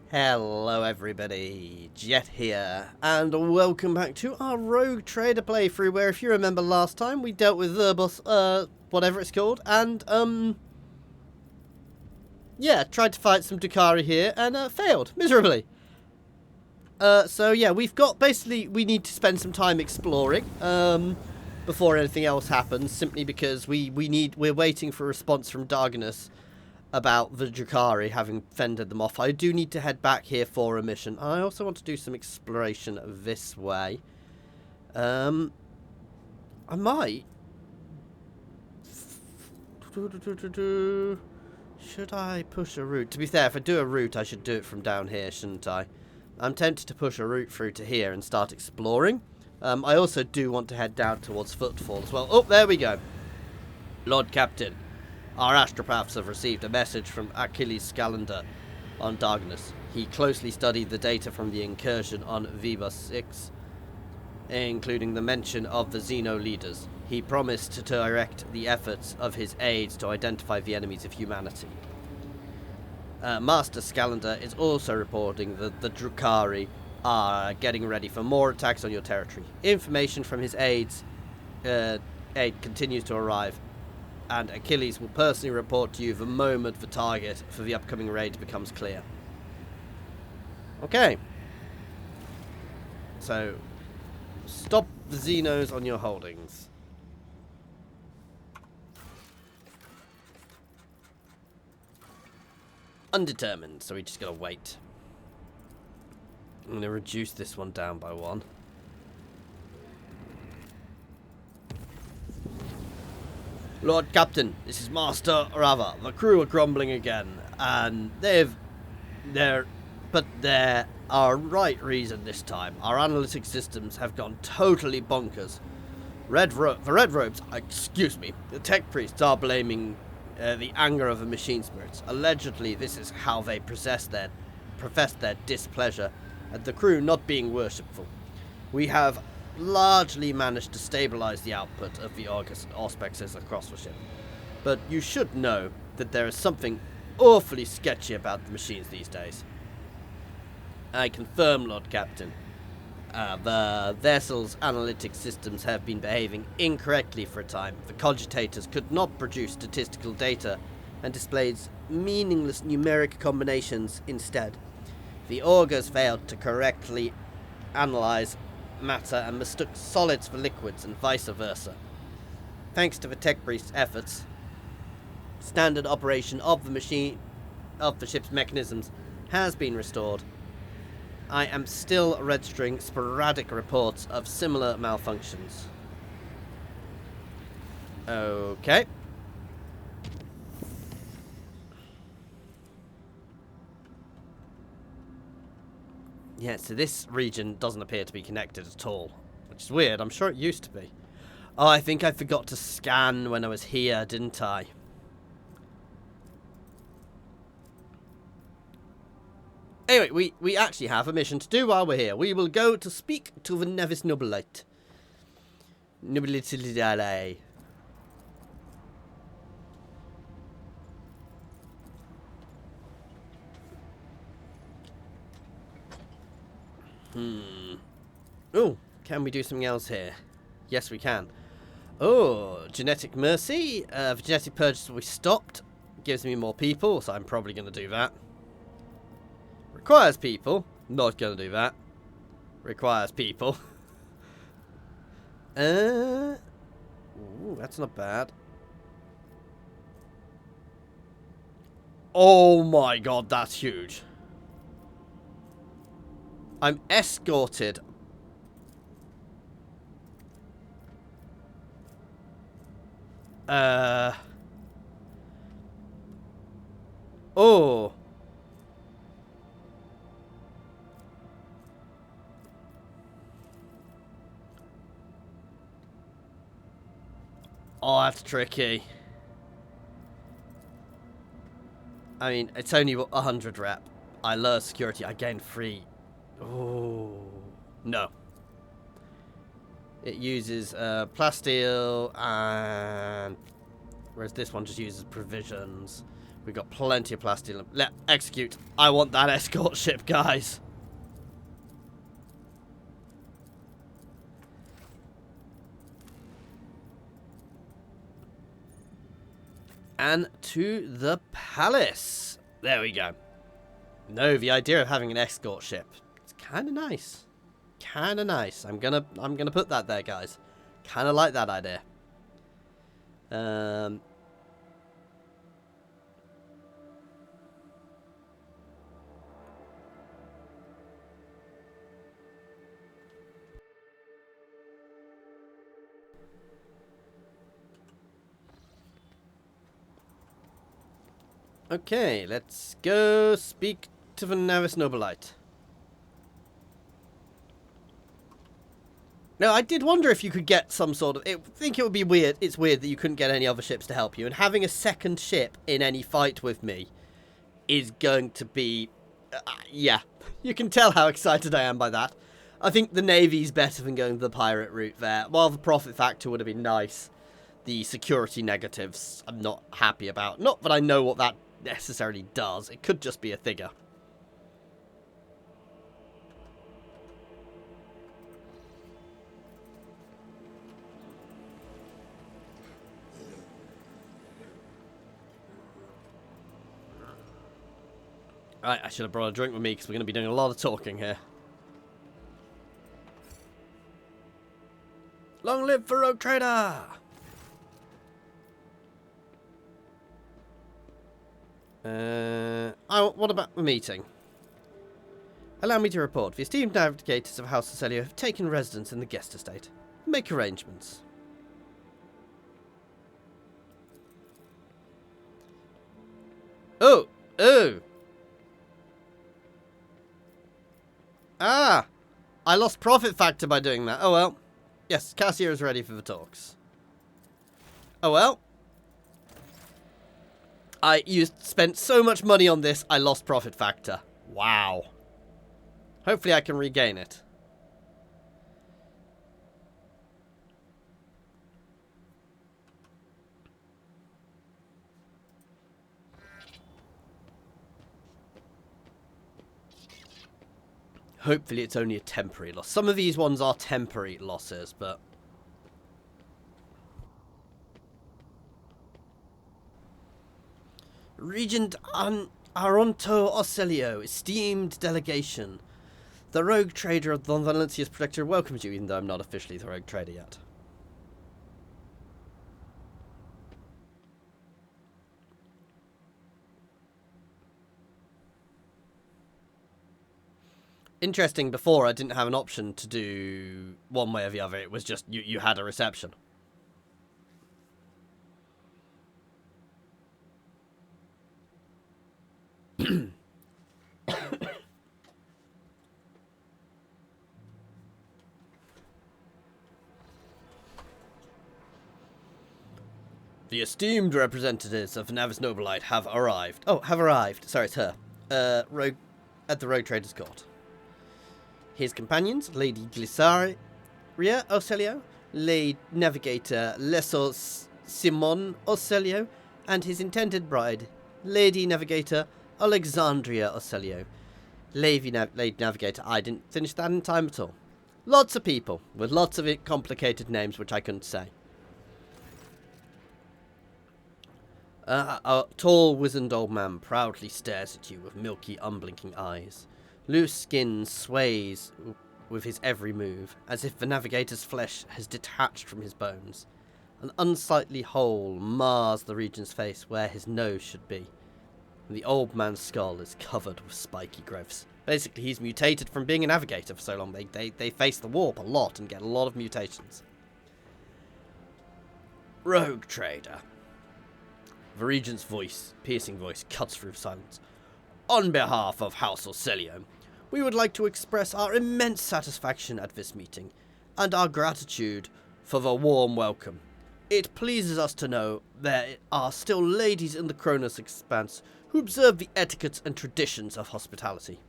Hello everybody, Jet here, and welcome back to our Rogue Trader playthrough, where if you remember last time, we dealt with Verbos, whatever it's called, and, yeah, tried to fight some Drukhari here, and, failed, miserably. So yeah, we've got, basically, we need to spend some time exploring, before anything else happens, simply because we're waiting for a response from Darganus about the Drukhari having fended them off. I do need to head back here for a mission. I also want to do some exploration this way. I might. Should I push a route? To be fair, if I do a route, I should do it from down here, shouldn't I? I'm tempted to push a route through to here and start exploring. I also do want to head down towards Footfall as well. Oh, there we go. Lord Captain. Our astropaths have received a message from Achilles Scalander on Darganus. He closely studied the data from the incursion on Vebus 6, including the mention of the Xeno leaders. He promised to direct the efforts of his aides to identify the enemies of humanity. Master Scalander is also reporting that the Drukhari are getting ready for more attacks on your territory. Information from his aid continues to arrive, and Achilles will personally report to you the moment the target for the upcoming raid becomes clear. Okay. So, stop the Xenos on your holdings. Undetermined, so we just gotta wait. I'm gonna reduce this one down by 1. Lord Captain, this is Master Rava. The crew are grumbling again, and there are right reason this time. Our analytic systems have gone totally bonkers. The Red Robes, excuse me, the tech priests are blaming the anger of the machine spirits. Allegedly, this is how they profess their displeasure at the crew not being worshipful. We have largely managed to stabilize the output of the auspexes across the ship. But you should know that there is something awfully sketchy about the machines these days. I confirm, Lord Captain, the vessel's analytic systems have been behaving incorrectly for a time. The cogitators could not produce statistical data and displayed meaningless numeric combinations instead. The augurs failed to correctly analyze matter and mistook solids for liquids and vice versa. Thanks to the tech priest's efforts, standard operation of the ship's mechanisms has been restored. I am still registering sporadic reports of similar malfunctions. Okay. Yeah, so this region doesn't appear to be connected at all, which is weird. I'm sure it used to be. Oh, I think I forgot to scan when I was here, didn't I? Anyway, we actually have a mission to do while we're here. We will go to speak to the Nevis Nobilite. Nobilitidale. Oh, can we do something else here? Yes, we can. Oh, genetic mercy. The genetic purge we stopped. Gives me more people, so I'm probably going to do that. Requires people. Not going to do that. Requires people. Ooh, that's not bad. Oh my god, that's huge. I'm escorted. Oh. Oh, that's tricky. I mean, it's only 100 rep. I lower security, I gain 3. Oh. No. It uses plasteel and... whereas this one just uses provisions. We've got plenty of plastic. Execute. I want that escort ship, guys. And to the palace. There we go. No, the idea of having an escort ship. It's kind of nice. Kind of nice. I'm gonna put that there, guys. Kind of like that idea. Okay, let's go speak to the Navis Nobilite. No, I did wonder if you could get some sort of... I think it would be weird. It's weird that you couldn't get any other ships to help you. And having a second ship in any fight with me is going to be... yeah, you can tell how excited I am by that. I think the Navy's better than going the pirate route there. While the profit factor would have been nice, the security negatives I'm not happy about. Not that I know what that necessarily does. It could just be a figure. Right, I should have brought a drink with me because we're going to be doing a lot of talking here. Long live the Rogue Trader! What about the meeting? Allow me to report. The esteemed navigators of House Ocelio have taken residence in the guest estate. Make arrangements. Oh! Oh! Ah! I lost profit factor by doing that. Oh well. Yes, Cassia is ready for the talks. Oh well. You spent so much money on this, I lost profit factor. Wow. Hopefully I can regain it. Hopefully it's only a temporary loss. Some of these ones are temporary losses, but... Regent Aronto Ocelio, esteemed delegation. The Rogue Trader of Don Valencia's Protector welcomes you, even though I'm not officially the Rogue Trader yet. Interesting, before I didn't have an option to do one way or the other. It was just you had a reception. The esteemed representatives of the Navis Nobilite have arrived. Oh, have arrived. Sorry, it's her. At the Rogue Trader's Court. His companions, Lady Glysaria Ocelio, Lady Navigator Lesos Simon Ocelio, and his intended bride, Lady Navigator Alexandria Ocelio. Lady Navigator, I didn't finish that in time at all. Lots of people, with lots of complicated names which I couldn't say. A tall, wizened old man proudly stares at you with milky, unblinking eyes. Loose skin sways with his every move, as if the navigator's flesh has detached from his bones. An unsightly hole mars the regent's face where his nose should be. And the old man's skull is covered with spiky growths. Basically, he's mutated from being a navigator for so long. They face the warp a lot and get a lot of mutations. Rogue Trader. The regent's voice, piercing voice, cuts through silence. On behalf of House Ocelio, we would like to express our immense satisfaction at this meeting, and our gratitude for the warm welcome. It pleases us to know there are still ladies in the Koronus Expanse who observe the etiquettes and traditions of hospitality.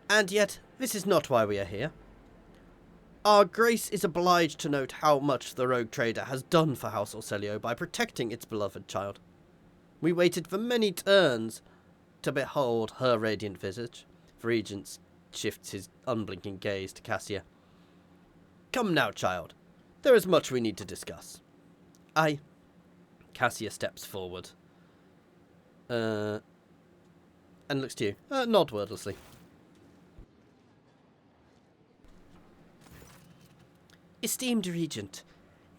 And yet, this is not why we are here. Our Grace is obliged to note how much the Rogue Trader has done for House Ocelio by protecting its beloved child. We waited for many turns to behold her radiant visage. The Regent shifts his unblinking gaze to Cassia. Come now, child. There is much we need to discuss. Cassia steps forward. And looks to you. Nod wordlessly. Esteemed Regent,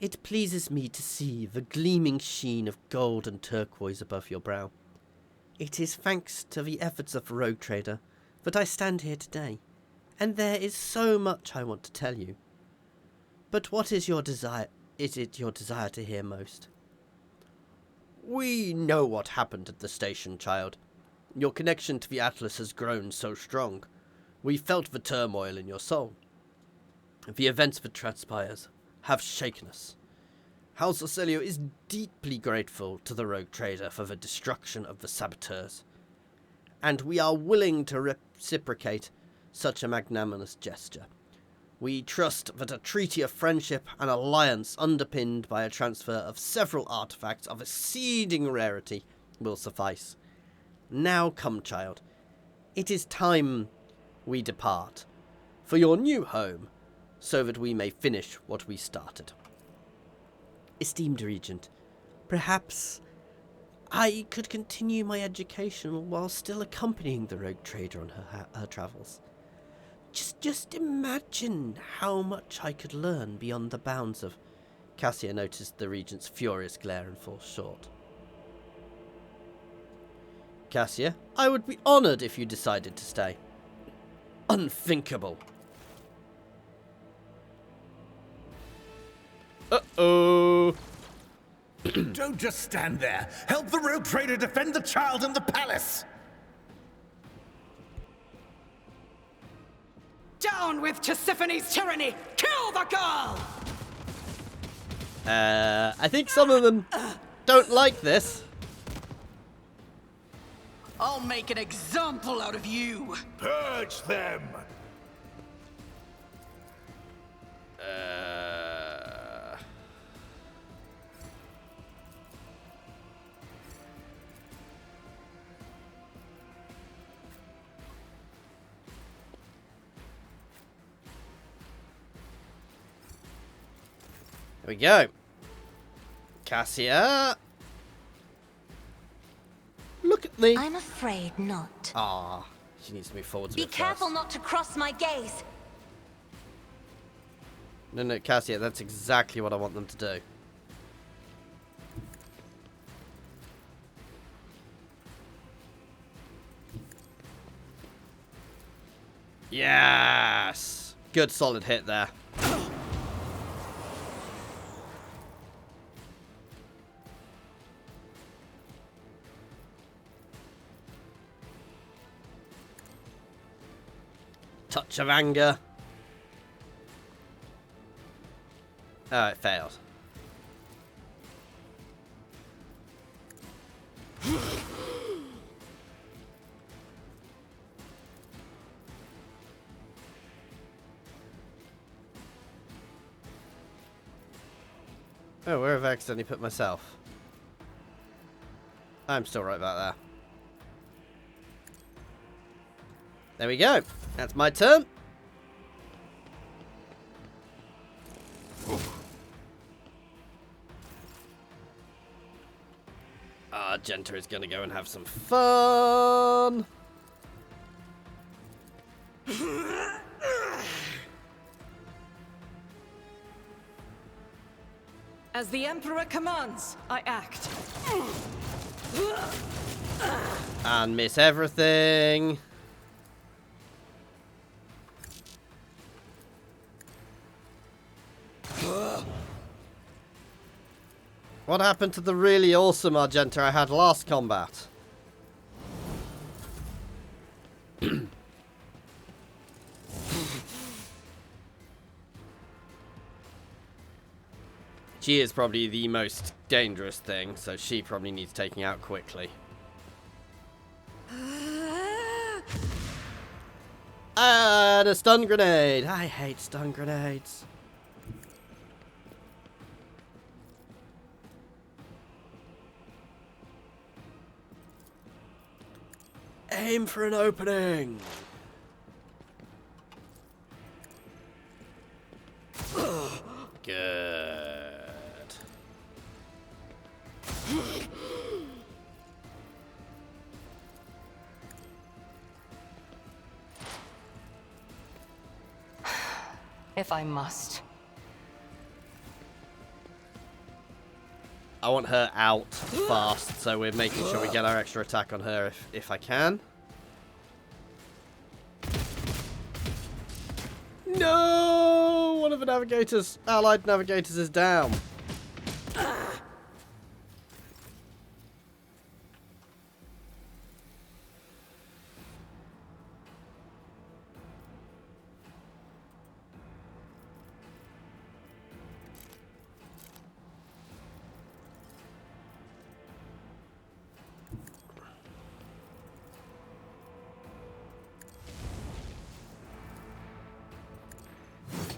it pleases me to see the gleaming sheen of gold and turquoise above your brow. It is thanks to the efforts of the rogue trader that I stand here today, and there is so much I want to tell you. But what is your desire? Is it your desire to hear most? We know what happened at the station, child. Your connection to the Atlas has grown so strong. We felt the turmoil in your soul. The events that transpires have shaken us. House Orselio is deeply grateful to the rogue trader for the destruction of the saboteurs, and we are willing to reciprocate such a magnanimous gesture. We trust that a treaty of friendship and alliance underpinned by a transfer of several artifacts of exceeding rarity will suffice. Now come, child. It is time we depart for your new home, so that we may finish what we started. Esteemed Regent, perhaps I could continue my education while still accompanying the rogue trader on her travels. Just imagine how much I could learn beyond the bounds of... Cassia noticed the Regent's furious glare and falls short. Cassia, I would be honoured if you decided to stay. Unthinkable. Uh-oh. Don't just stand there. Help the rogue trader defend the child and the palace. Down with Tisiphone's tyranny! Kill the girl! I think some of them don't like this. I'll make an example out of you! Purge them! There we go. Cassia. Look at me. I'm afraid not. Ah, she needs to move forwards a Be bit careful first. not to cross my gaze. No, Cassia, that's exactly what I want them to do. Yes! Good solid hit there. Touch of anger. Oh, it failed. Oh, where have I accidentally put myself? I'm still right about there. There we go. That's my turn. Argenta is going to go and have some fun. As the Emperor commands, I act. And miss everything. What happened to the really awesome Argenta I had last combat? She is probably the most dangerous thing, so she probably needs taking out quickly. And a stun grenade! I hate stun grenades. Aim for an opening. Good. If I must. I want her out fast, so we're making sure we get our extra attack on her if I can. No! One of the navigators, allied navigators, is down.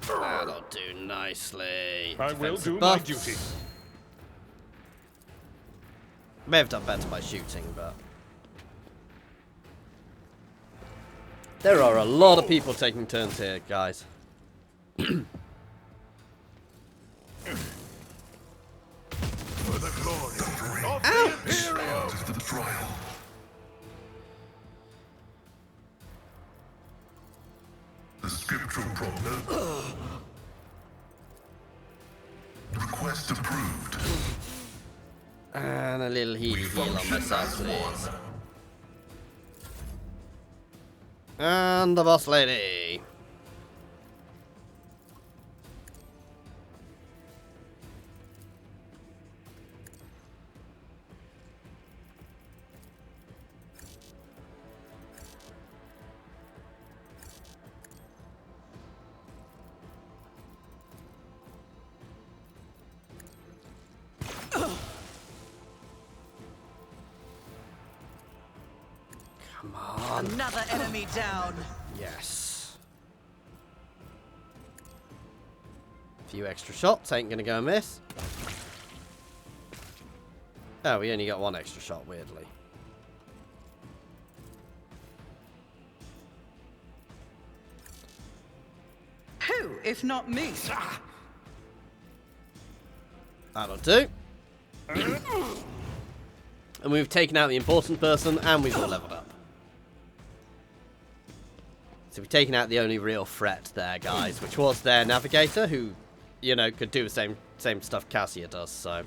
That'll do nicely. I will Defensive do my buffs. duty. May have done better by shooting, but there are a lot of people taking turns here, guys. For the glory of the Imperium. The trial. The scriptural problem. Request approved. And a little heal on myself, please. And the boss lady. Come on. Another enemy down. Yes. A few extra shots ain't gonna go amiss. Oh, we only got one extra shot, weirdly. Who, if not me? That'll do. And we've taken out the important person, and we've all leveled up. So we've taken out the only real threat there, guys, which was their navigator, who, you know, could do the same stuff Cassia does, so.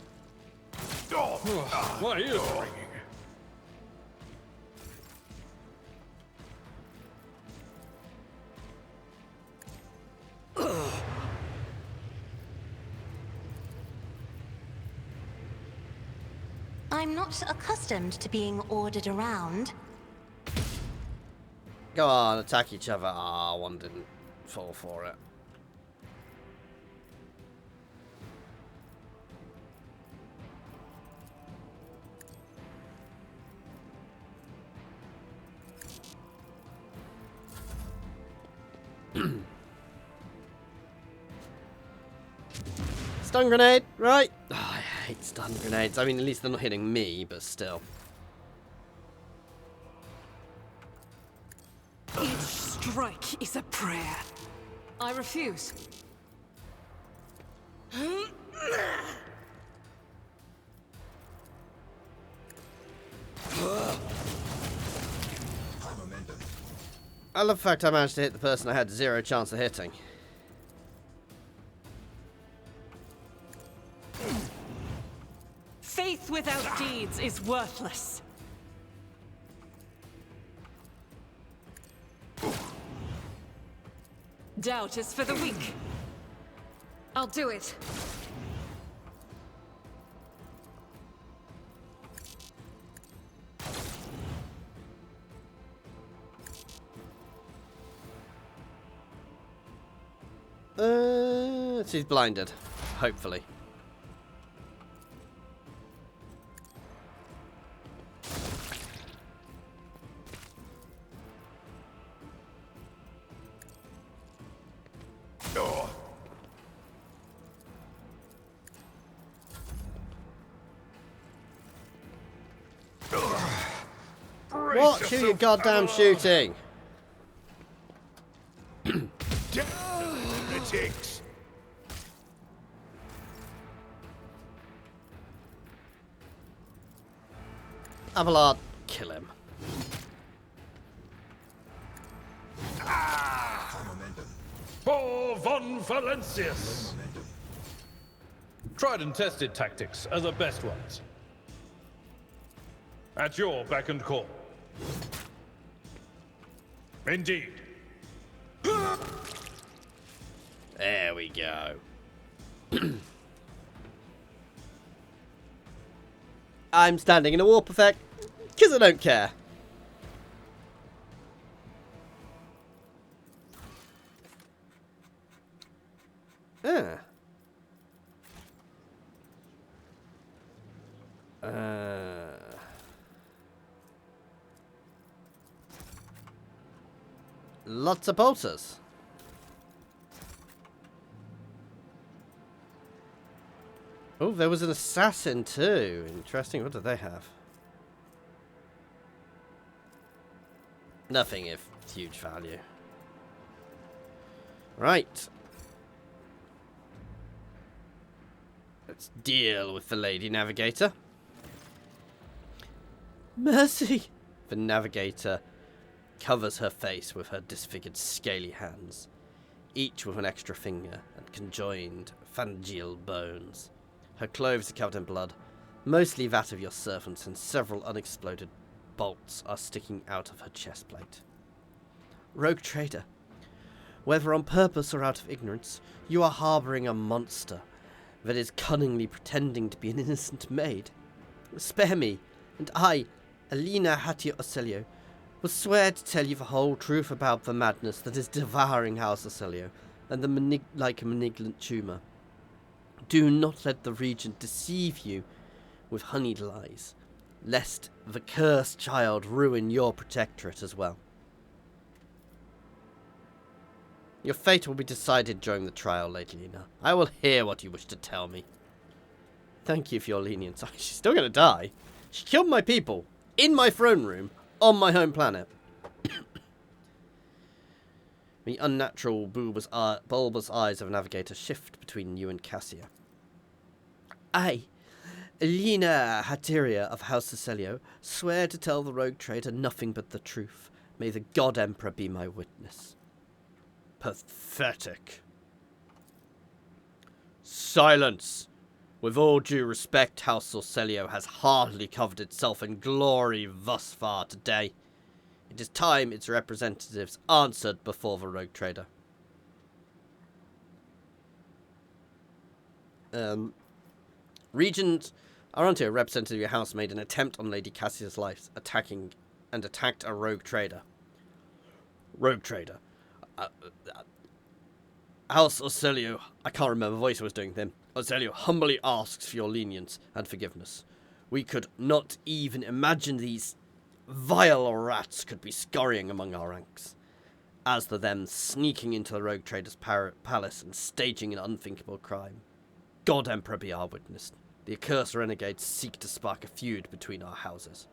My ears are ringing. I'm not accustomed to being ordered around. Go on, attack each other. Ah, one didn't fall for it. Stun grenade, right? Oh, I hate stun grenades. I mean, at least they're not hitting me, but still. Each strike is a prayer. I refuse. I love the fact I managed to hit the person I had zero chance of hitting. Faith without deeds is worthless. Doubt is for the weak. I'll do it. She's blinded, hopefully. Watch who you're goddamn shooting! Down, lunatics! Abelard, kill him. For von Valentius! Tried and tested tactics are the best ones. At your beck and call. Indeed. There we go. I'm standing in a warp effect, because I don't care. Ah. Lots of bolters. Oh, there was an assassin too. Interesting. What do they have? Nothing of huge value. Right. Let's deal with the Lady Navigator. Mercy! The Navigator covers her face with her disfigured scaly hands, each with an extra finger and conjoined phalangeal bones. Her clothes are covered in blood, mostly that of your servants, and several unexploded bolts are sticking out of her chest plate. Rogue trader, whether on purpose or out of ignorance, you are harbouring a monster that is cunningly pretending to be an innocent maid. Spare me, and I, Alina Hattia Ocelio, will swear to tell you the whole truth about the madness that is devouring House Ocelio, and the like a malignant tumour. Do not let the Regent deceive you with honeyed lies, lest the cursed child ruin your protectorate as well. Your fate will be decided during the trial, Lady Lena. I will hear what you wish to tell me. Thank you for your lenience. She's still going to die. She killed my people in my throne room on my home planet. The unnatural bulbous eyes of a navigator shift between you and Cassia. I, Elena Hatteria of House Ocelio, swear to tell the rogue trader nothing but the truth. May the God Emperor be my witness. Pathetic. Silence! With all due respect, House Ocelio has hardly covered itself in glory thus far today. It is time its representatives answered before the rogue trader. Regent Arantia, representative of your house, made an attempt on Lady Cassia's life, attacked a rogue trader. Rogue trader. House Ocelio, I can't remember the voice I was doing then. Ocelio humbly asks for your lenience and forgiveness. We could not even imagine these vile rats could be scurrying among our ranks. As for them sneaking into the rogue trader's palace and staging an unthinkable crime. God Emperor be our witness. The accursed renegades seek to spark a feud between our houses.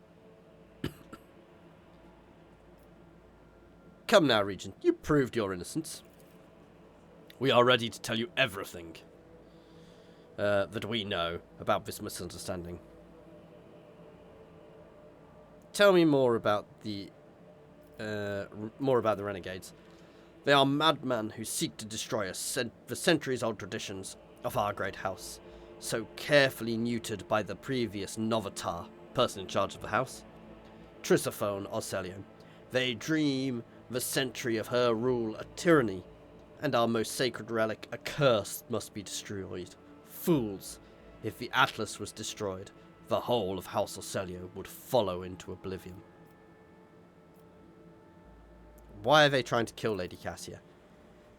Come now, Regent. You proved your innocence. We are ready to tell you everything that we know about this misunderstanding. Tell me more about the renegades. They are madmen who seek to destroy the centuries-old traditions of our great house, so carefully neutered by the previous Novatar, person in charge of the house, Trisophone Ocelio. They dream the century of her rule a tyranny, and our most sacred relic, a curse, must be destroyed. Fools! If the Atlas was destroyed, the whole of House Ocelio would follow into oblivion. Why are they trying to kill Lady Cassia?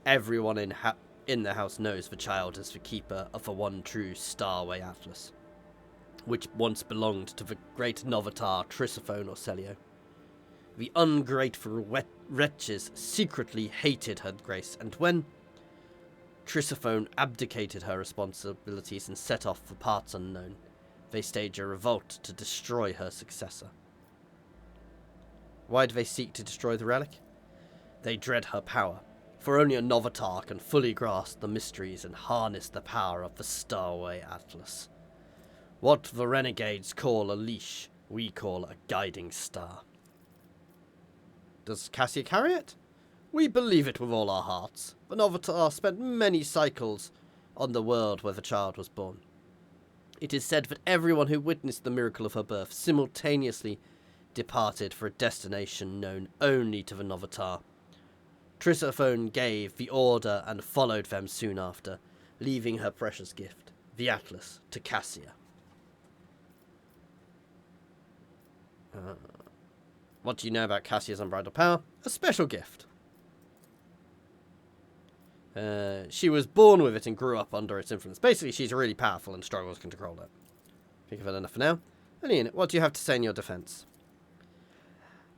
Everyone in the house knows the child is the keeper of the one true Starway Atlas, which once belonged to the great Novatar Trisophone Ocelio. The ungrateful wretches secretly hated her grace, and when Trisophone abdicated her responsibilities and set off for parts unknown, they staged a revolt to destroy her successor. Why do they seek to destroy the relic? They dread her power, for only a Novatar can fully grasp the mysteries and harness the power of the STARWAY Atlas. What the renegades call a leash, we call a guiding star. Does Cassia carry it? We believe it with all our hearts. The Novatar spent many cycles on the world where the child was born. It is said that everyone who witnessed the miracle of her birth simultaneously departed for a destination known only to the Novatar. Trysophone gave the order and followed them soon after, leaving her precious gift, the Atlas, to Cassia. What do you know about Cassia's unbridled power? A special gift. She was born with it and grew up under its influence. Basically, she's really powerful and struggles to control it. Think of it enough for now. Aline, what do you have to say in your defense?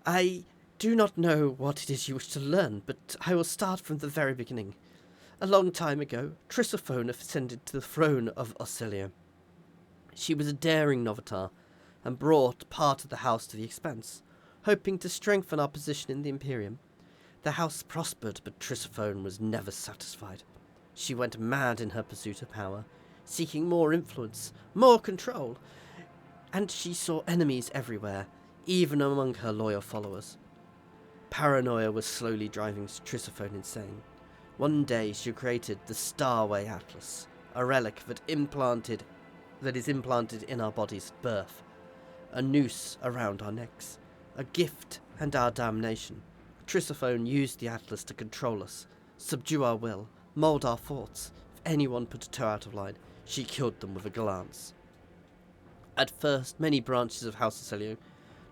I do not know what it is you wish to learn, but I will start from the very beginning. A long time ago, Trysophone ascended to the throne of Oscillio. She was a daring Novatar, and brought part of the house to the Expanse, hoping to strengthen our position in the Imperium. The house prospered, but Trysophone was never satisfied. She went mad in her pursuit of power, seeking more influence, more control, and she saw enemies everywhere, even among her loyal followers. Paranoia was slowly driving Trysophone insane. One day she created the STARWAY Atlas, a relic that is implanted in our bodies at birth, a noose around our necks, a gift and our damnation. Trysophone used the Atlas to control us, subdue our will, mould our thoughts. If anyone put a toe out of line, she killed them with a glance. At first, many branches of House Oscillio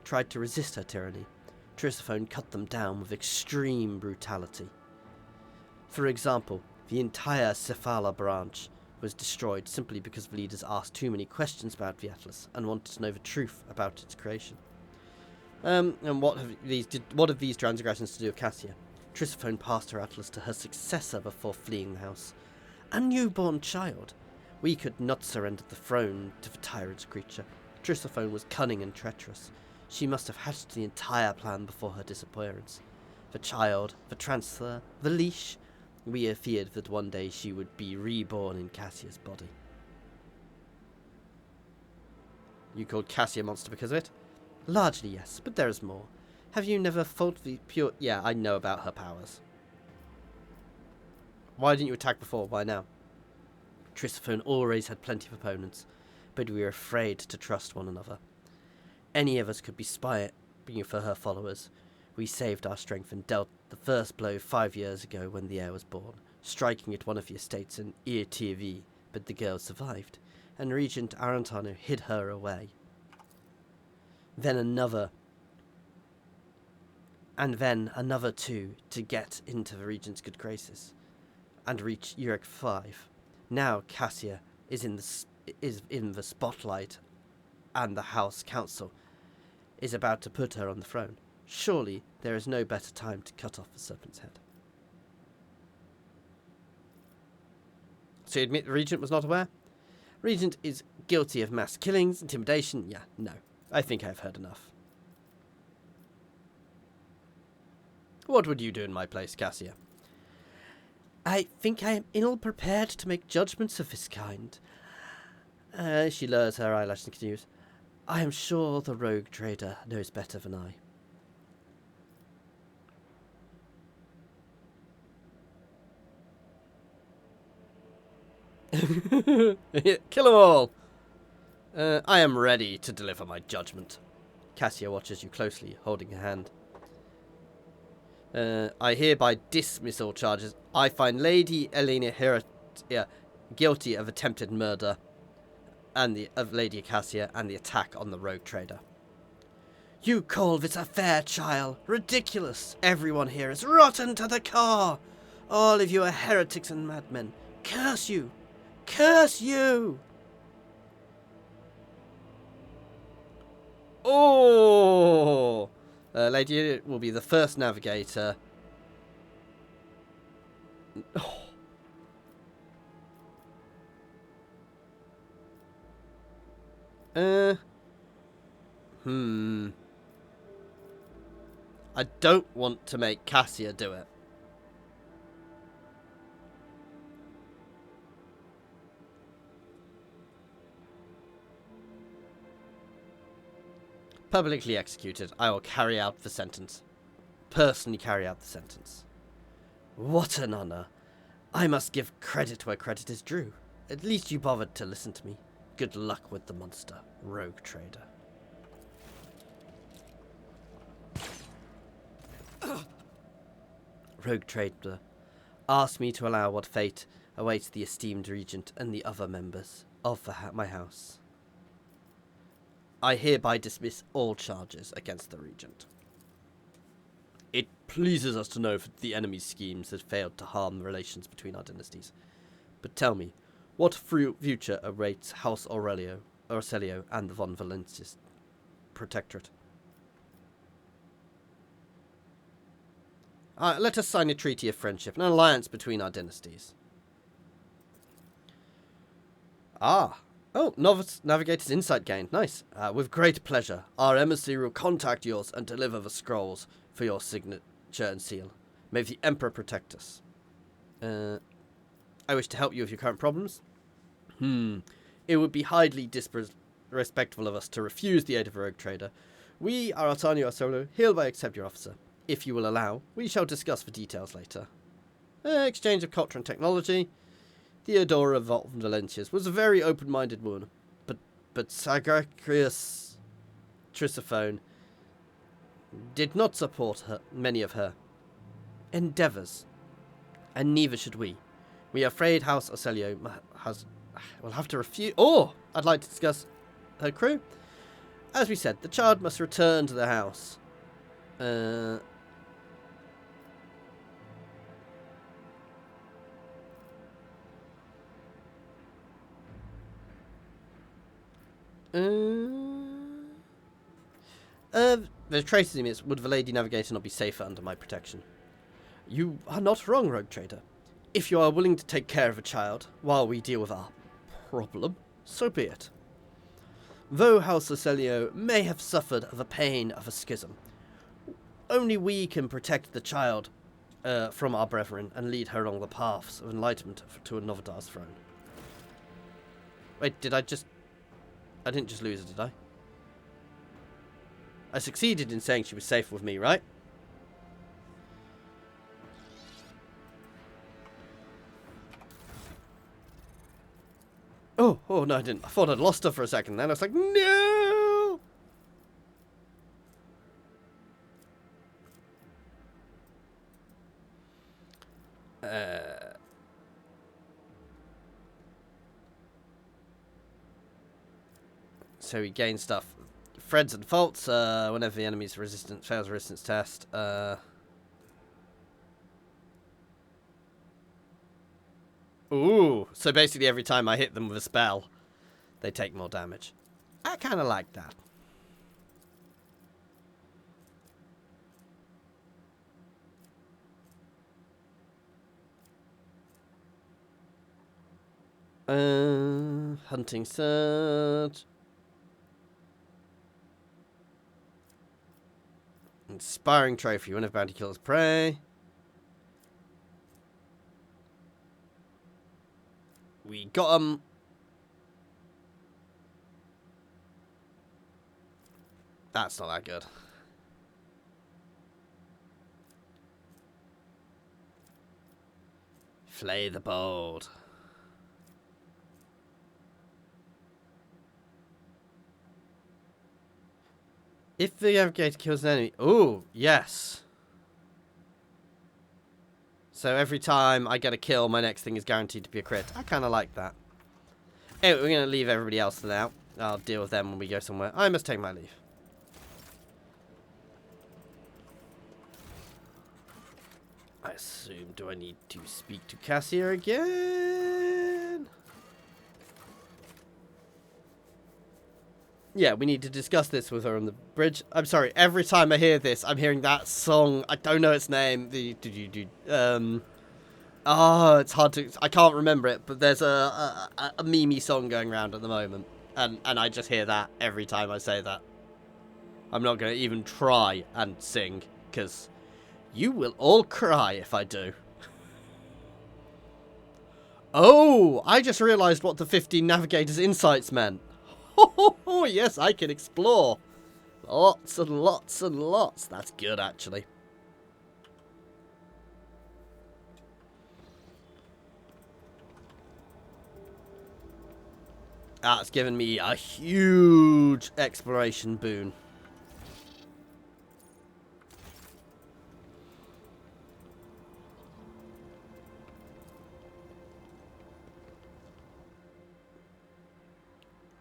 tried to resist her tyranny. Trysophone cut them down with extreme brutality. For example, the entire Cephala branch was destroyed simply because the leaders asked too many questions about the Atlas and wanted to know the truth about its creation. And what have these transgressions to do with Cassia? Trysophone passed her Atlas to her successor before fleeing the house. A newborn child. We could not surrender the throne to the tyrant's creature. Trysophone was cunning and treacherous. She must have hatched the entire plan before her disappearance. The child, the transfer, the leash. We feared that one day she would be reborn in Cassia's body. You called Cassia a monster because of it? Largely, yes, but there is more. Have you never fought the pure... Yeah, I know about her powers. Why didn't you attack before? Why now? Trysophone always had plenty of opponents, but we were afraid to trust one another. Any of us could be spying for her followers. We saved our strength and dealt the first blow 5 years ago when the heir was born, striking at one of the estates in Ir-TV, but the girl survived, and Regent Arantano hid her away. Then another two to get into the Regent's good graces, and reach Urek 5. Now Cassia is in the spotlight, and the House Council is about to put her on the throne. Surely there is no better time to cut off the serpent's head. So you admit the Regent was not aware? Regent is guilty of mass killings, intimidation. Yeah, no. I think I've heard enough. What would you do in my place, Cassia? I think I am ill-prepared to make judgments of this kind. She lowers her eyelash and continues. I am sure the rogue trader knows better than I. Kill them all! I am ready to deliver my judgment. Cassia watches you closely, holding her hand. I hereby dismiss all charges. I find Lady Elena guilty of attempted murder and of Lady Cassia and the attack on the rogue trader. You call this a fair trial? Ridiculous! Everyone here is rotten to the core! All of you are heretics and madmen. Curse you! Curse you! Oh! Lady will be the first navigator. Oh. I don't want to make Cassia do it. Publicly executed, I will carry out the sentence. Personally carry out the sentence. What an honor. I must give credit where credit is due. At least you bothered to listen to me. Good luck with the monster, rogue trader. Rogue trader asked me to allow what fate awaits the esteemed regent and the other members of my house. I hereby dismiss all charges against the regent. It pleases us to know that the enemy's schemes have failed to harm the relations between our dynasties. But tell me, what future awaits House Orcelio and the von Valencius Protectorate? Let us sign a treaty of friendship, an alliance between our dynasties. Oh, novice navigator's insight gained. Nice. With great pleasure, our emissary will contact yours and deliver the scrolls for your signature and seal. May the Emperor protect us. I wish to help you with your current problems. It would be highly disrespectful of us to refuse the aid of a rogue trader. We are Artanio Solo, hereby accept your officer. If you will allow, we shall discuss the details later. Exchange of culture and technology. Theodora von Valencius was a very open-minded woman, but Sagacrius Trisophone did not support many of her endeavours, and neither should we. We are afraid House Orcelio will have to refuse. Oh, I'd like to discuss her crew. As we said, the child must return to the house. The traces in this, would the Lady Navigator not be safer under my protection? You are not wrong, rogue trader. If you are willing to take care of a child while we deal with our problem, so be it. Though House Orcelio may have suffered the pain of a schism, only we can protect the child from our brethren and lead her along the paths of enlightenment to a Novidar's throne. Wait, I didn't just lose her, did I? I succeeded in saying she was safe with me, right? Oh, no, I didn't. I thought I'd lost her for a second then. I was like, no! So we gain stuff. Threads and faults, whenever the enemy's fails a resistance test. Ooh, so basically every time I hit them with a spell, they take more damage. I kind of like that. Hunting search. Inspiring trophy. Whenever bounty kills prey. We got 'em. That's not that good. Flay the bold. If the navigator kills an enemy... Ooh, yes. So every time I get a kill, my next thing is guaranteed to be a crit. I kind of like that. Anyway, we're going to leave everybody else for now. I'll deal with them when we go somewhere. I must take my leave. I assume, do I need to speak to Cassia again? Yeah, we need to discuss this with her on the bridge. I'm sorry, every time I hear this, I'm hearing that song. I don't know its name. It's hard to... I can't remember it, but there's a meme song going around at the moment. And I just hear that every time I say that. I'm not going to even try and sing, because you will all cry if I do. Oh, I just realised what the 15 Navigators Insights meant. Oh, yes, I can explore. Lots and lots and lots. That's good, actually. That's given me a huge exploration boon.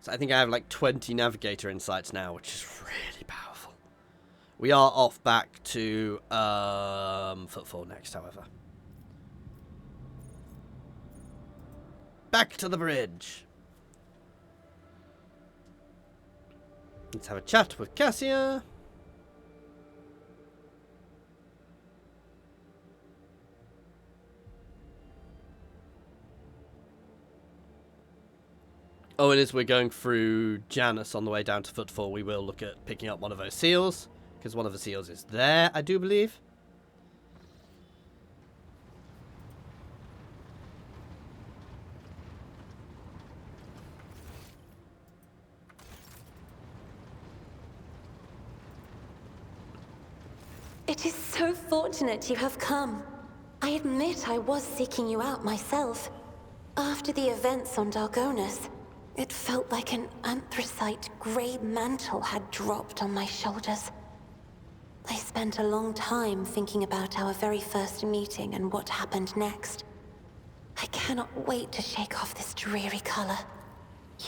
So I think I have like 20 navigator insights now, which is really powerful. We are off back to Footfall next, however. Back to the bridge. Let's have a chat with Cassia. Oh, and as we're going through Janus on the way down to Footfall, we will look at picking up one of those seals, because one of the seals is there, I do believe. It is so fortunate you have come. I admit I was seeking you out myself. After the events on Dargonus, it felt like an anthracite grey mantle had dropped on my shoulders. I spent a long time thinking about our very first meeting and what happened next. I cannot wait to shake off this dreary color.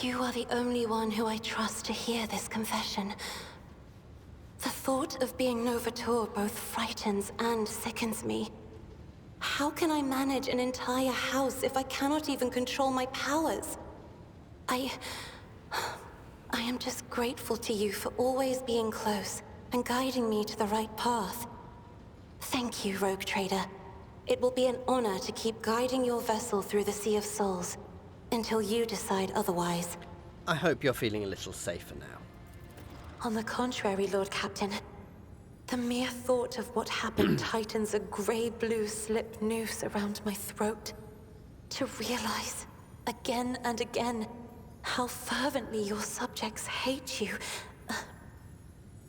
You are the only one who I trust to hear this confession. The thought of being Novator both frightens and sickens me. How can I manage an entire house if I cannot even control my powers? I am just grateful to you for always being close and guiding me to the right path. Thank you, Rogue Trader. It will be an honor to keep guiding your vessel through the Sea of Souls until you decide otherwise. I hope you're feeling a little safer now. On the contrary, Lord Captain. The mere thought of what happened tightens a grey-blue slip noose around my throat. To realize, again and again, how fervently your subjects hate you.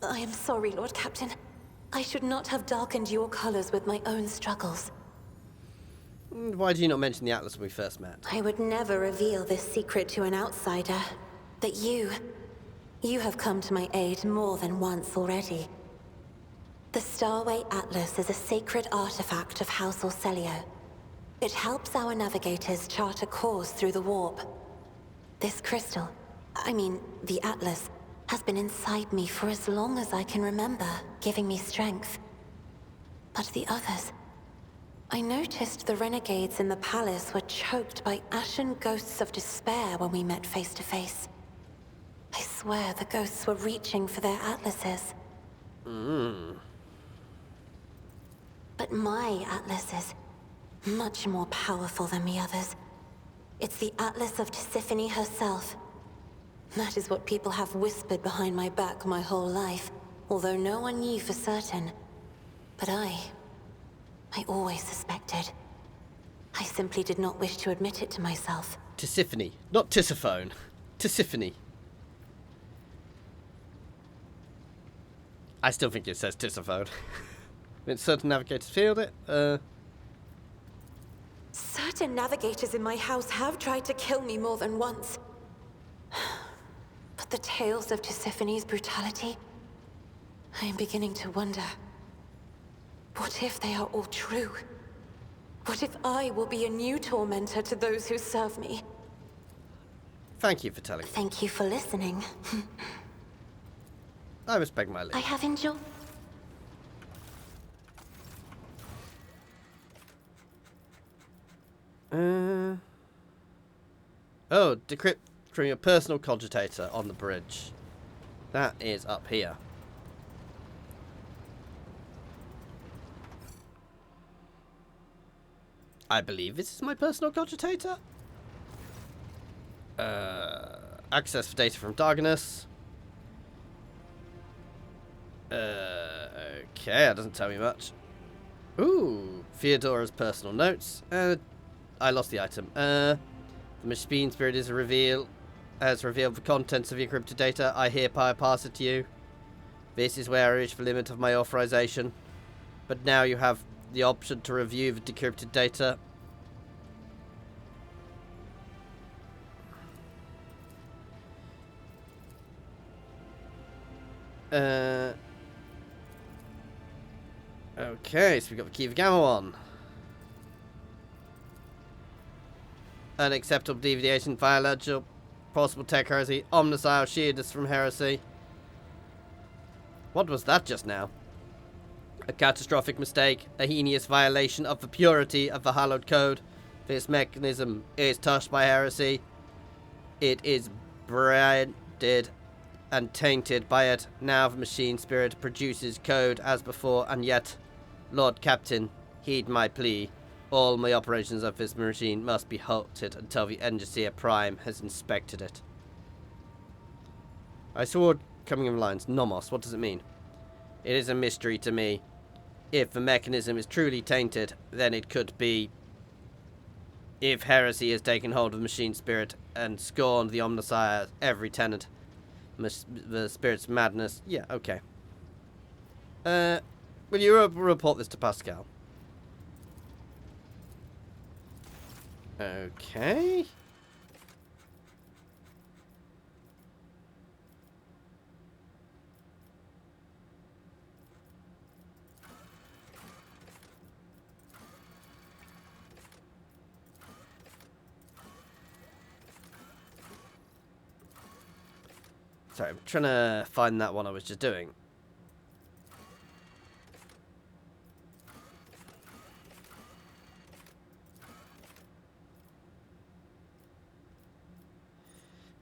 I am sorry, Lord Captain. I should not have darkened your colors with my own struggles. Why did you not mention the Atlas when we first met? I would never reveal this secret to an outsider. But you have come to my aid more than once already. The Starway Atlas is a sacred artifact of House Orcelio. It helps our navigators chart a course through the warp. This crystal, the Atlas, has been inside me for as long as I can remember, giving me strength. But the others... I noticed the renegades in the palace were choked by ashen ghosts of despair when we met face to face. I swear the ghosts were reaching for their atlases. But my atlas is much more powerful than the others. It's the Atlas of Tisiphone herself. That is what people have whispered behind my back my whole life, although no one knew for certain. But I always suspected. I simply did not wish to admit it to myself. Tisiphone, not Tisiphone. Tisiphone. I still think it says Tisiphone. Certain navigators feel it. Certain navigators in my house have tried to kill me more than once. But the tales of Tisiphone's brutality... I am beginning to wonder. What if they are all true? What if I will be a new tormentor to those who serve me? Thank you for telling me. Thank you for listening. I respect my lady. I have enjoyed... Oh, decrypt from your personal cogitator on the bridge. That is up here. I believe this is my personal cogitator. Access for data from Dargonus. Okay, that doesn't tell me much. Ooh, Theodora's personal notes. I lost the item. The machine spirit has revealed the contents of your encrypted data. I hereby pass it to you. This is where I reach the limit of my authorization. But now you have the option to review the decrypted data. Okay, so we got the key of Gamma 1. Unacceptable deviation, biological, possible tech heresy, omnicile, shield us from heresy. What was that just now? A catastrophic mistake, a heinous violation of the purity of the hallowed code. This mechanism is touched by heresy. It is branded and tainted by it. Now the machine spirit produces code as before, and yet, Lord Captain, heed my plea. All my operations of this machine must be halted until the Engineer Prime has inspected it. I saw coming in lines. Nomos, what does it mean? It is a mystery to me. If the mechanism is truly tainted, then it could be... If heresy has taken hold of the machine spirit and scorned the Omnisire, every tenant, the spirit's madness... Yeah, okay. Will you report this to Pascal? Okay. Sorry, I'm trying to find that one I was just doing.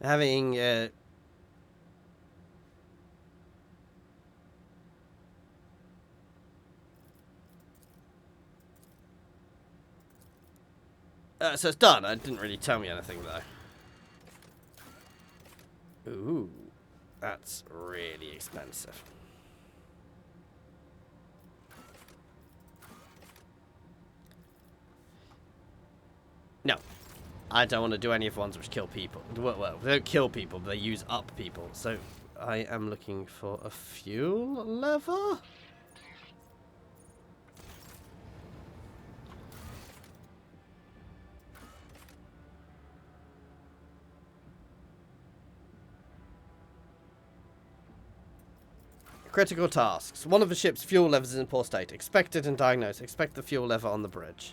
Having so it's done. It didn't really tell me anything though. Ooh, that's really expensive. No. I don't want to do any of the ones which kill people. Well, they don't kill people, but they use up people. So, I am looking for a fuel lever? Critical tasks. One of the ship's fuel levers is in poor state. Expect it and diagnose. Expect the fuel lever on the bridge.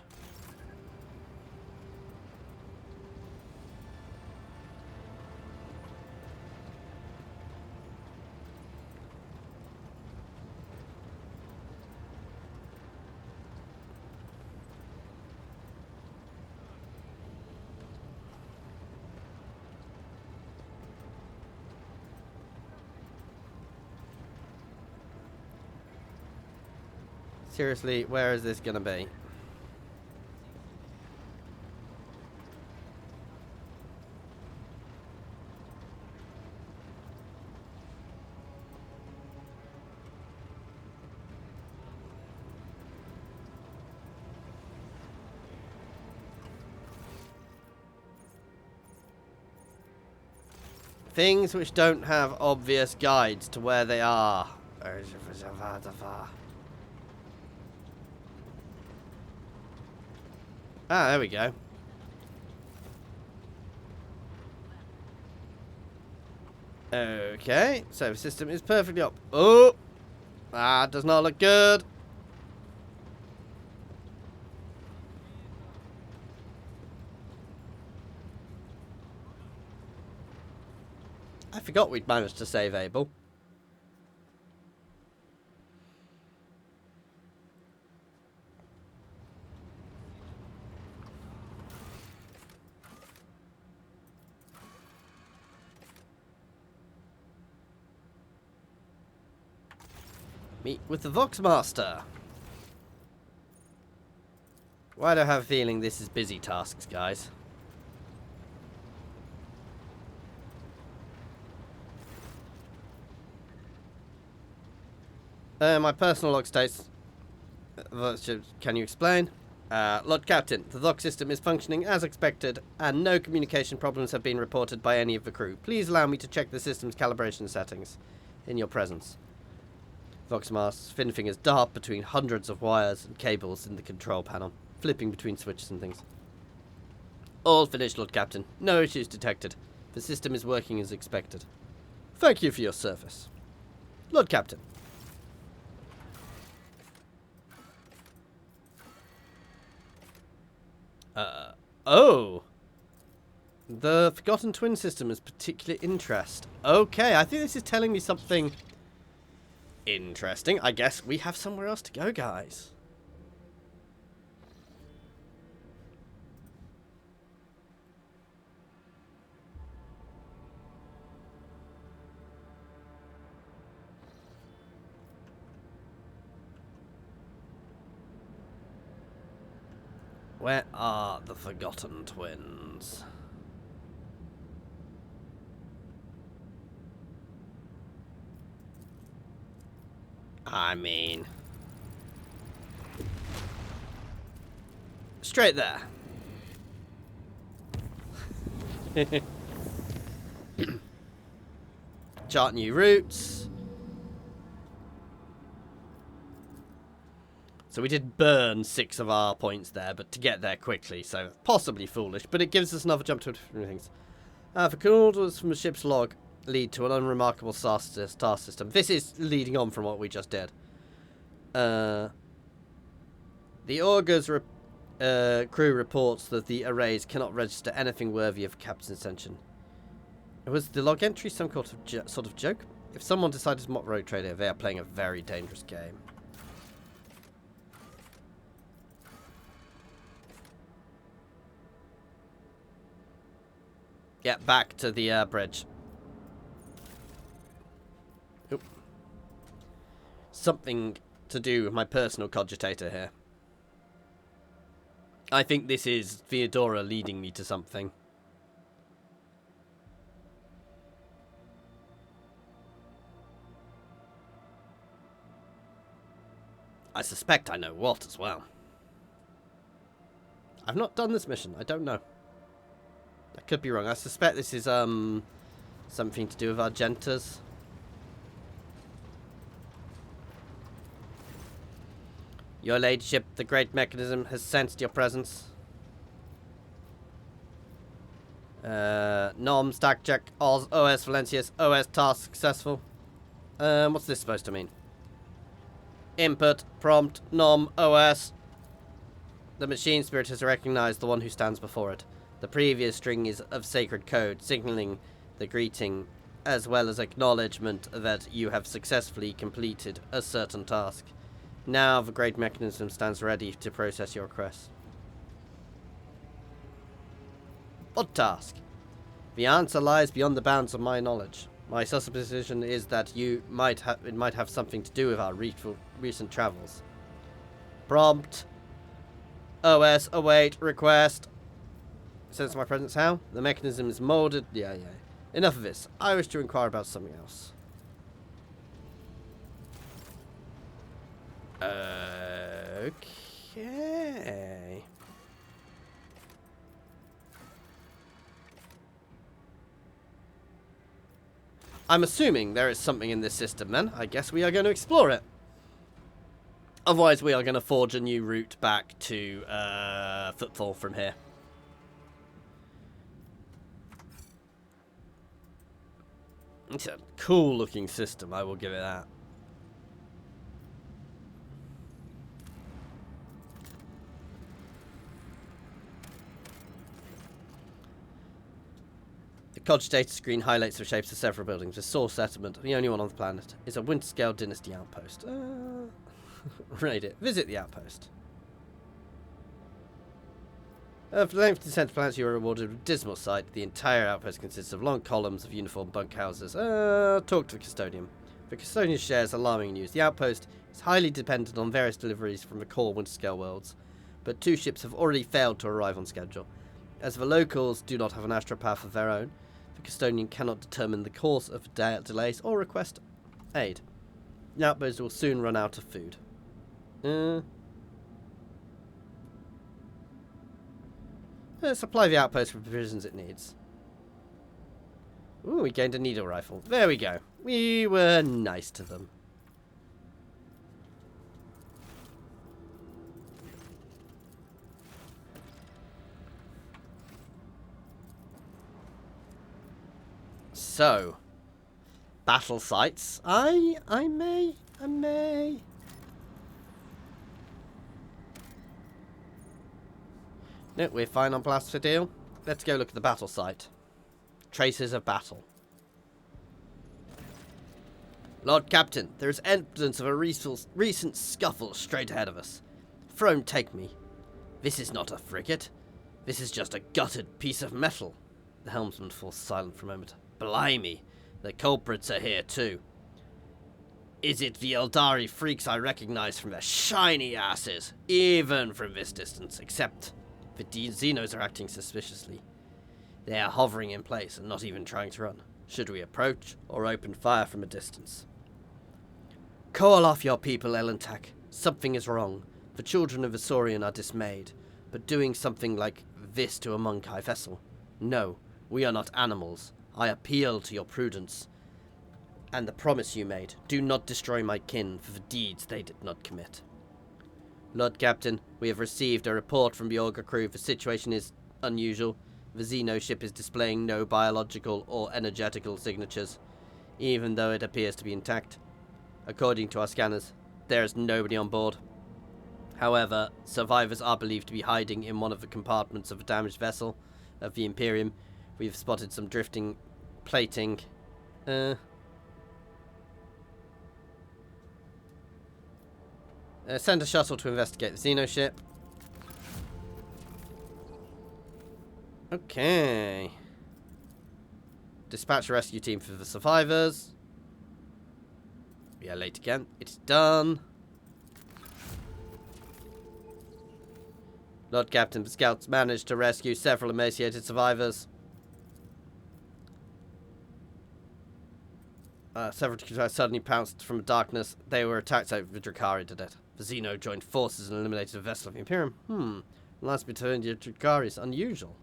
Seriously, where is this gonna be? Things which don't have obvious guides to where they are. Ah, there we go. Okay, so the system is perfectly up. Oh! That does not look good. I forgot we'd managed to save Abel. Meet with the Voxmaster. Why do I have a feeling this is busy tasks, guys? My personal log states... Can you explain? Lord Captain, the log system is functioning as expected, and no communication problems have been reported by any of the crew. Please allow me to check the system's calibration settings in your presence. Voxmar's fin fingers dart between hundreds of wires and cables in the control panel, flipping between switches and things. All finished, Lord Captain. No issues detected. The system is working as expected. Thank you for your service. Lord Captain. Oh. The Forgotten Twin system is particular interest. Okay, I think this is telling me something interesting. I guess we have somewhere else to go, guys. Where are the Forgotten Twins? I mean... straight there. Chart new routes. So we did burn 6 of our points there, but to get there quickly, so possibly foolish, but it gives us another jump to different things. For orders from the ship's log lead to an unremarkable star system. This is leading on from what we just did. The Augur's crew reports that the arrays cannot register anything worthy of captain's attention. Was the log entry some sort of joke? If someone decided to mock Rogue Trader, they are playing a very dangerous game. Yeah, back to the bridge. Oop. Something to do with my personal cogitator here. I think this is Theodora leading me to something. I suspect I know what as well. I've not done this mission. I don't know. I could be wrong. I suspect this is something to do with Argentas. Your ladyship, the great mechanism has sensed your presence. Nom, stack check, OS Valencius, OS task successful. What's this supposed to mean? Input, prompt, nom, OS. The machine spirit has recognized the one who stands before it. The previous string is of sacred code, signaling the greeting, as well as acknowledgement that you have successfully completed a certain task. Now the great mechanism stands ready to process your request. What task? The answer lies beyond the bounds of my knowledge. My supposition is that it might have something to do with our recent travels. Prompt. OS await request. Sense my presence how? The mechanism is molded. Yeah. Enough of this. I wish to inquire about something else. Okay. I'm assuming there is something in this system then. I guess we are going to explore it. Otherwise we are going to forge a new route back to Footfall from here. It's a cool looking system, I will give it that. The cogitator screen highlights the shapes of several buildings. The Soul Settlement, the only one on the planet, is a Winterscale Dynasty outpost. Raid it. Visit the outpost. For the length of descent to planets, you are rewarded with a dismal sight. The entire outpost consists of long columns of uniformed bunkhouses. Talk to the custodian. The custodian shares alarming news. The outpost is highly dependent on various deliveries from the core Winterscale worlds, but 2 ships have already failed to arrive on schedule. As the locals do not have an astropath of their own, the custodian cannot determine the cause of delays or request aid. The outpost will soon run out of food. Supply the outpost with provisions it needs. Ooh, we gained a needle rifle. There we go. We were nice to them. So, battle sites. I may. No, we're fine on Blaster Deal. Let's go look at the battle site. Traces of battle. Lord Captain, there is evidence of a recent scuffle straight ahead of us. Throne, take me. This is not a frigate. This is just a gutted piece of metal. The helmsman falls silent for a moment. Blimey, the culprits are here too. Is it the Eldari freaks I recognize from their shiny asses, even from this distance, except the Xenos are acting suspiciously. They are hovering in place and not even trying to run. Should we approach or open fire from a distance? Call off your people, Elentak. Something is wrong. The children of Isaurian are dismayed, but doing something like this to a Monkai vessel? No, we are not animals. I appeal to your prudence and the promise you made. Do not destroy my kin for the deeds they did not commit. Lord Captain, we have received a report from the Augur crew. The situation is unusual. The Xeno ship is displaying no biological or energetical signatures, even though it appears to be intact. According to our scanners, there is nobody on board. However, survivors are believed to be hiding in one of the compartments of a damaged vessel of the Imperium. We've spotted some drifting plating. Send a shuttle to investigate the Xeno ship. Okay. Dispatch a rescue team for the survivors. We are late again. It's done. Lord Captain, the scouts managed to rescue several emaciated survivors. Several suddenly pounced from darkness. They were attacked over the Drakari did it. The Xeno joined forces and eliminated a vessel of the Imperium. Last between the Drakari is unusual.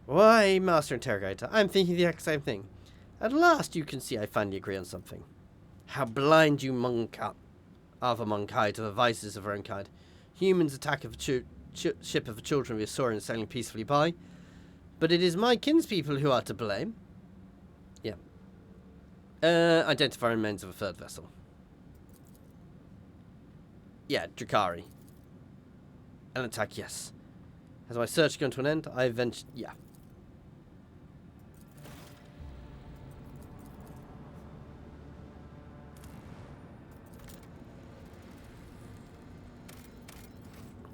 Why, Master Interrogator, I'm thinking the exact same thing. At last you can see I finally agree on something. How blind you are the Monkai to the vices of our own kind. Humans attack a ship of the children of the Isaurian sailing peacefully by, but it is my kinspeople who are to blame. Yeah. Identify remains of a third vessel. Yeah, Drakari. An attack, yes. Has my search come to an end? I eventually... Yeah.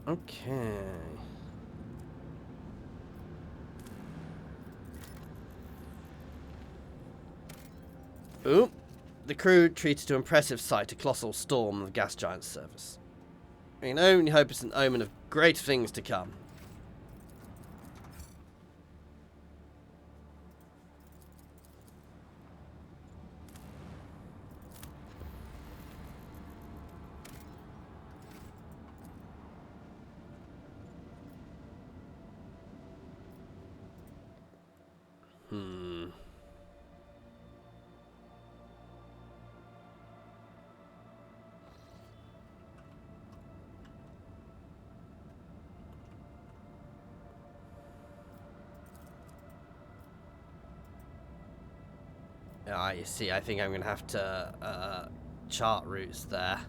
Okay. Ooh. The crew treated to impressive sight a colossal storm of gas giant's service. I can only hope it's an omen of great things to come. Ah, you see, I think I'm going to have to chart routes there.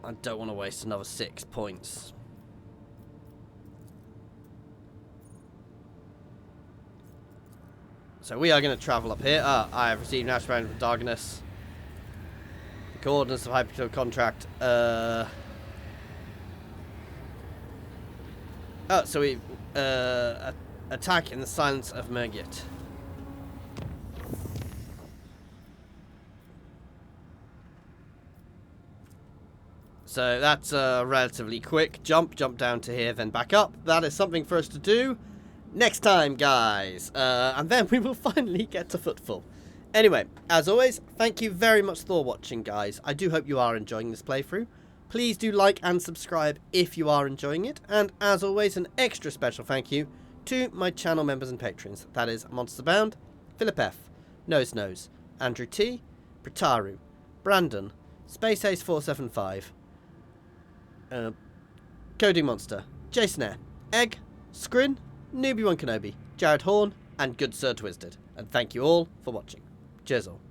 I don't want to waste another 6 points. So we are going to travel up here. I have received national from Darkness. The coordinates of hyperkill contract. Oh, so we attack in the silence of Mergit. so that's a relatively quick jump down to here, then back up. That is something for us to do next time, guys. And then we will finally get to Footfall. Anyway, as always, thank you very much for watching, guys. I do hope you are enjoying this playthrough. Please do like and subscribe if you are enjoying it. And as always, an extra special thank you to my channel members and patrons. That is Monsterbound, Philip F, Nose, Andrew T, Britaru, Brandon, Space Ace 475, Coding Monster, Jason Air, Egg, Scrin, Newbie One Kenobi, Jared Horn, and Good Sir Twisted. And thank you all for watching. Cheers all.